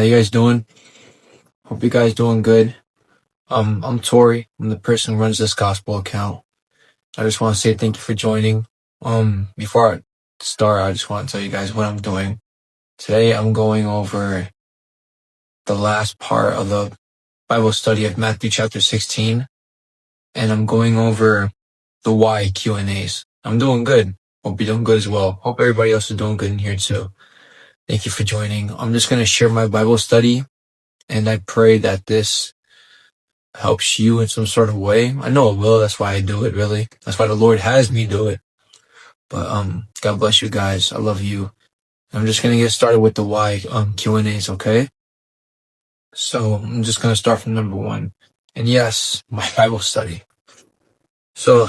How you guys doing? Hope you guys doing good. I'm Tori. I'm the person who runs this gospel account. I just want to say thank you for joining. Before I start, I just want to tell you guys what I'm doing. Today I'm going over the last part of the Bible study of Matthew chapter 16, and I'm going over the why Q&As. I'm doing good. Hope you're doing good as well. Hope everybody else is doing good in here too. Thank you for joining. I'm just going to share my Bible study, and I pray that this helps you in some sort of way. I know it will. That's why I do it, really. That's why the Lord has me do it. But God bless you guys. I love you. I'm just gonna get started with the why Q&As, okay? So I'm just gonna start from number 1. And yes, my Bible study. So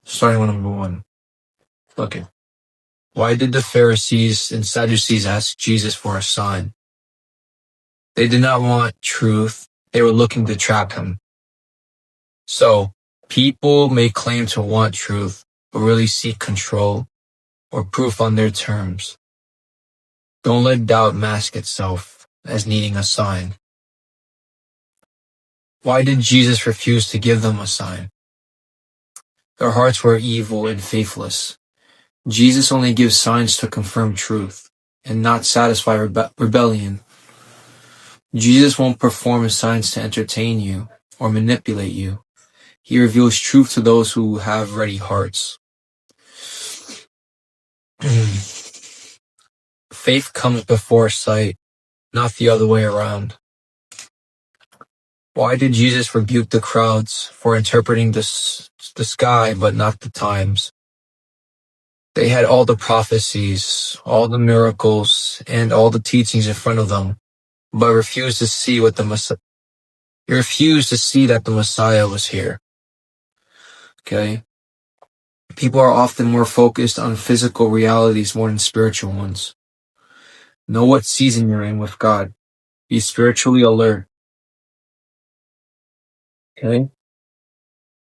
starting with number 1. Okay. Why did the Pharisees and Sadducees ask Jesus for a sign? They did not want truth. They were looking to trap him. So people may claim to want truth, but really seek control or proof on their terms. Don't let doubt mask itself as needing a sign. Why did Jesus refuse to give them a sign? Their hearts were evil and faithless. Jesus only gives signs to confirm truth and not satisfy rebellion. Jesus won't perform signs to entertain you or manipulate you. He reveals truth to those who have ready hearts. Faith comes before sight, not the other way around. Why did Jesus rebuke the crowds for interpreting the sky but not the times? They had all the prophecies, all the miracles, and all the teachings in front of them, but refused to see that the Messiah was here. Okay? People are often more focused on physical realities more than spiritual ones. Know what season you're in with God. Be spiritually alert. Okay?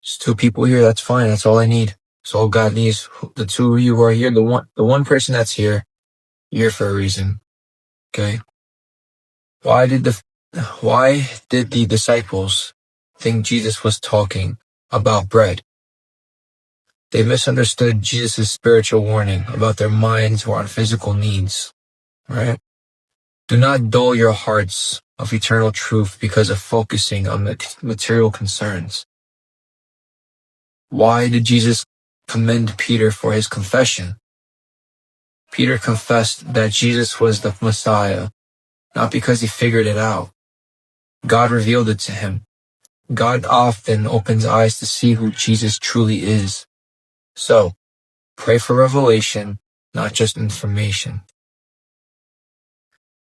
Just 2 people here, that's fine. That's all I need. That's all God needs. The 2 of you who are here, the one person that's here, you're here for a reason. Okay? Why did the disciples think Jesus was talking about bread? They misunderstood Jesus' spiritual warning about their minds were on physical needs. Right? Do not dull your hearts of eternal truth because of focusing on material concerns. Why did Jesus commend Peter for his confession? Peter confessed that Jesus was the Messiah, not because he figured it out. God revealed it to him. God often opens eyes to see who Jesus truly is. So, pray for revelation, not just information.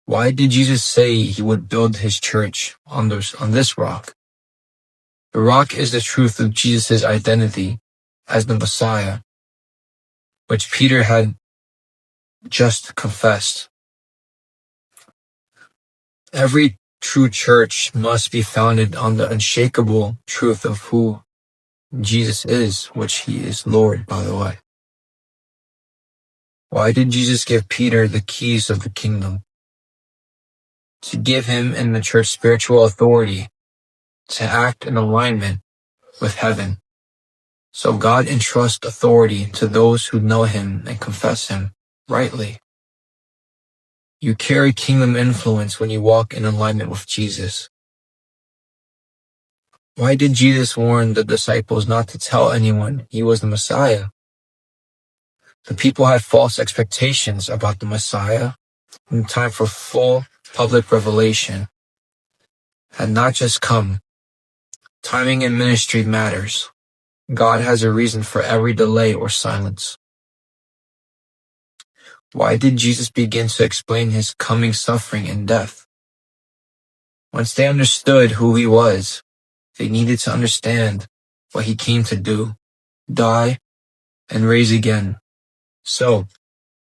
Why did Jesus say he would build his church on this rock? The rock is the truth of Jesus' identity as the Messiah, which Peter had just confessed. Every true church must be founded on the unshakable truth of who Jesus is, which he is Lord, by the way. Why did Jesus give Peter the keys of the kingdom? To give him and the church spiritual authority to act in alignment with heaven. So God entrusts authority to those who know him and confess him rightly. You carry kingdom influence when you walk in alignment with Jesus. Why did Jesus warn the disciples not to tell anyone he was the Messiah? The people had false expectations about the Messiah, and the time for full public revelation had not just come. Timing in ministry matters. God has a reason for every delay or silence. Why did Jesus begin to explain his coming suffering and death? Once they understood who he was, they needed to understand what he came to do, die, and raise again. So,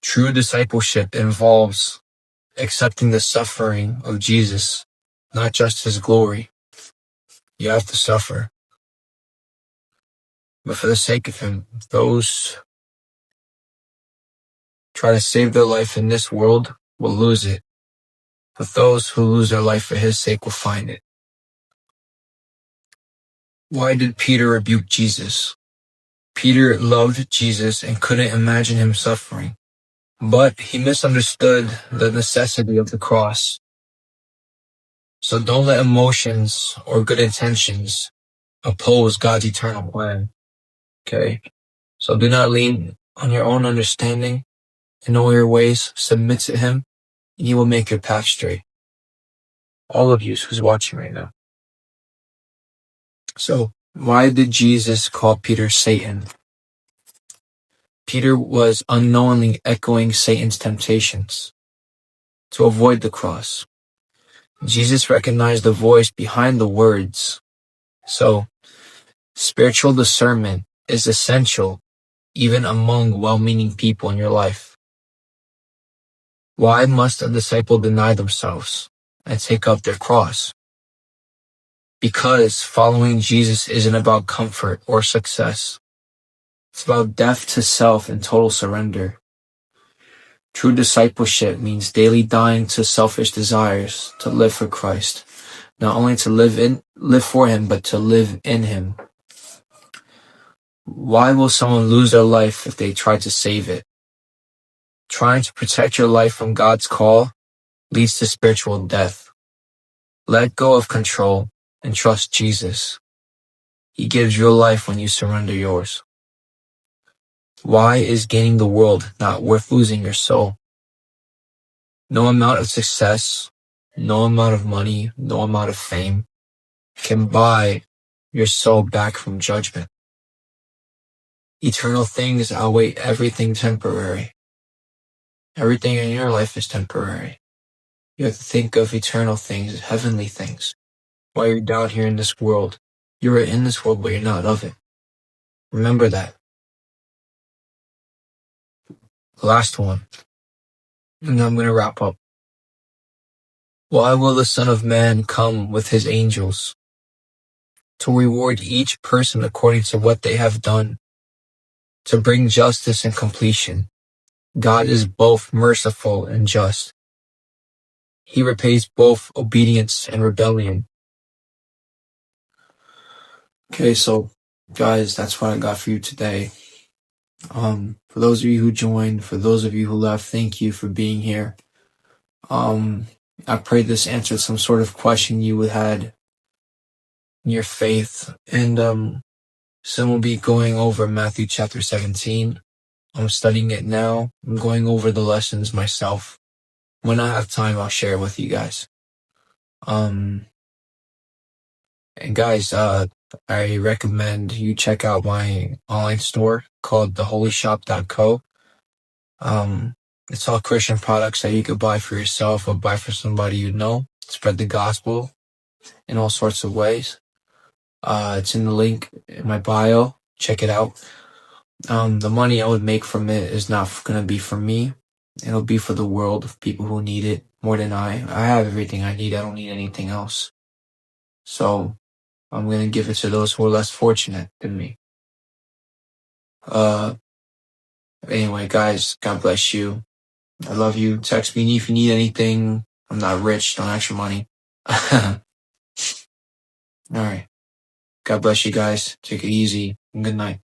true discipleship involves accepting the suffering of Jesus, not just his glory. You have to suffer. But for the sake of him, those try to save their life in this world will lose it. but those who lose their life for his sake will find it. Why did Peter rebuke Jesus? Peter loved Jesus and couldn't imagine him suffering, but he misunderstood the necessity of the cross. So don't let emotions or good intentions oppose God's eternal plan. Okay? So do not lean on your own understanding. In all your ways, submit to him, and he will make your path straight. All of you who's watching right now. So, why did Jesus call Peter Satan? Peter was unknowingly echoing Satan's temptations to avoid the cross. Jesus recognized the voice behind the words. So, spiritual discernment is essential even among well-meaning people in your life. Why must a disciple deny themselves and take up their cross? Because following Jesus isn't about comfort or success. It's about death to self and total surrender. True discipleship means daily dying to selfish desires to live for Christ. Not only to live for him, but to live in him. Why will someone lose their life if they try to save it? Trying to protect your life from God's call leads to spiritual death. Let go of control and trust Jesus. He gives your life when you surrender yours. Why is gaining the world not worth losing your soul? No amount of success, no amount of money, no amount of fame can buy your soul back from judgment. Eternal things outweigh everything temporary. Everything in your life is temporary. You have to think of eternal things, heavenly things. While you're down here in this world, you are in this world, but you're not of it. Remember that. Last one. And I'm going to wrap up. Why will the Son of Man come with his angels to reward each person according to what they have done, to bring justice and completion? God is both merciful and just. He repays both obedience and rebellion. Okay, so guys, that's what I got for you today. For those of you who joined, for those of you who left, thank you for being here. I pray this answered some sort of question you had in your faith. And soon we'll be going over Matthew chapter 17. I'm studying it now. I'm going over the lessons myself. When I have time, I'll share it with you guys. And guys, I recommend you check out my online store called theholyshop.co. It's all Christian products that you could buy for yourself or buy for somebody you know. Spread the gospel in all sorts of ways. It's in the link in my bio. Check it out. The money I would make from it is not going to be for me. It'll be for the world of people who need it more than I. I have everything I need. I don't need anything else. So I'm going to give it to those who are less fortunate than me. Anyway, guys, God bless you. I love you. Text me if you need anything. I'm not rich. Don't ask for money. All right. God bless you guys. Take it easy. And good night.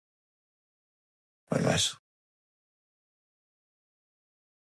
Bye, guys.